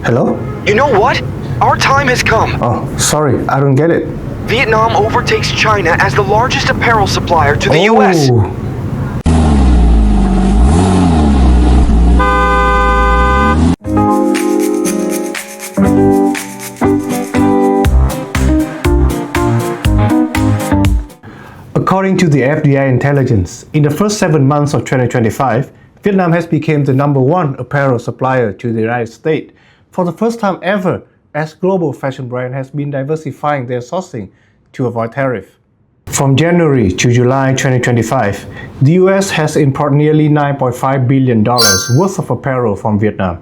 Hello? You know what? Our time has come. Oh, sorry, I don't get it. Vietnam overtakes China as the largest apparel supplier to the US. According to the FDI intelligence, in the first 7 months of 2025, Vietnam has become the #1 apparel supplier to the United States for the first time ever, as global fashion brand has been diversifying their sourcing to avoid tariff. From January to July 2025, the US has imported nearly $9.5 billion worth of apparel from Vietnam,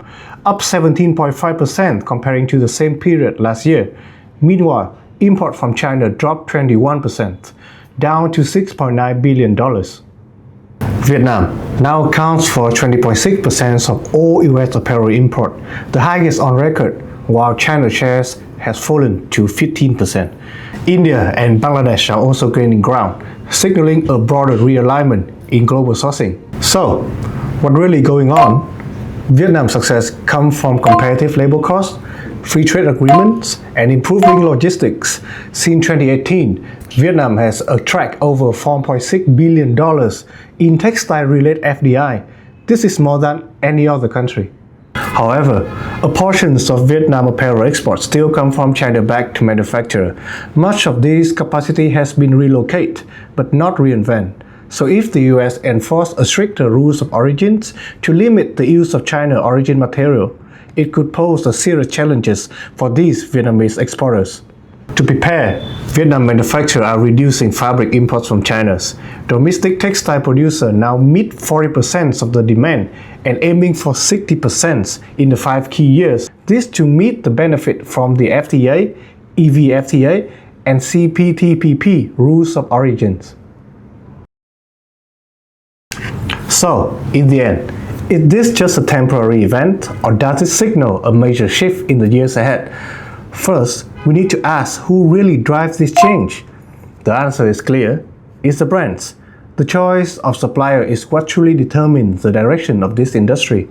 up 17.5% comparing to the same period last year. Meanwhile, import from China dropped 21%, down to $6.9 billion. Vietnam now accounts for 20.6% of all US apparel import, the highest on record, while China's shares has fallen to 15%. India and Bangladesh are also gaining ground, signaling a broader realignment in global sourcing. So, what really going on? Vietnam's success comes from competitive labor costs, free trade agreements, and improving logistics. Since 2018, Vietnam has attracted over $4.6 billion in textile-related FDI. This is more than any other country. However, a portion of Vietnam apparel exports still come from China back to manufacturer. Much of this capacity has been relocated, but not reinvented. So if the US enforced a stricter rules of origins to limit the use of China origin material, it could pose a serious challenges for these Vietnamese exporters. To prepare, Vietnam manufacturers are reducing fabric imports from China. Domestic textile producers now meet 40% of the demand and aiming for 60% in the 5 key years. This to meet the benefit from the FTA, EVFTA, and CPTPP rules of origins. So, in the end, is this just a temporary event, or does it signal a major shift in the years ahead? First, we need to ask who really drives this change. The answer is clear: it's the brands. The choice of supplier is what truly determines the direction of this industry.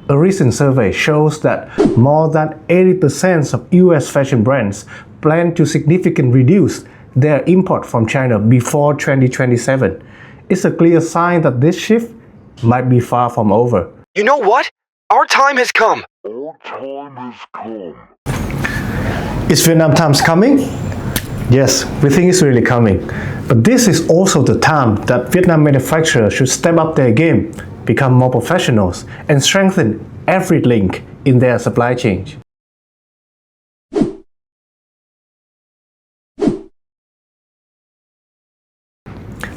A recent survey shows that more than 80% of US fashion brands plan to significantly reduce their import from China before 2027. It's a clear sign that this shift might be far from over. You know what? Our time has come. Is Vietnam times coming? Yes, we think it's really coming. But this is also the time that Vietnam manufacturers should step up their game, become more professionals, and strengthen every link in their supply chain.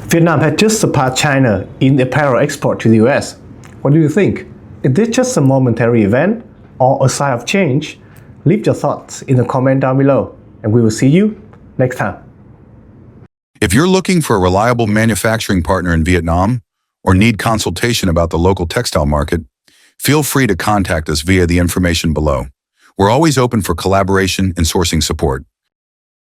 Vietnam had just surpassed China in apparel export to the US. What do you think? Is this just a momentary event or a sign of change? Leave your thoughts in the comment down below, and we will see you next time. If you're looking for a reliable manufacturing partner in Vietnam or need consultation about the local textile market, feel free to contact us via the information below. We're always open for collaboration and sourcing support.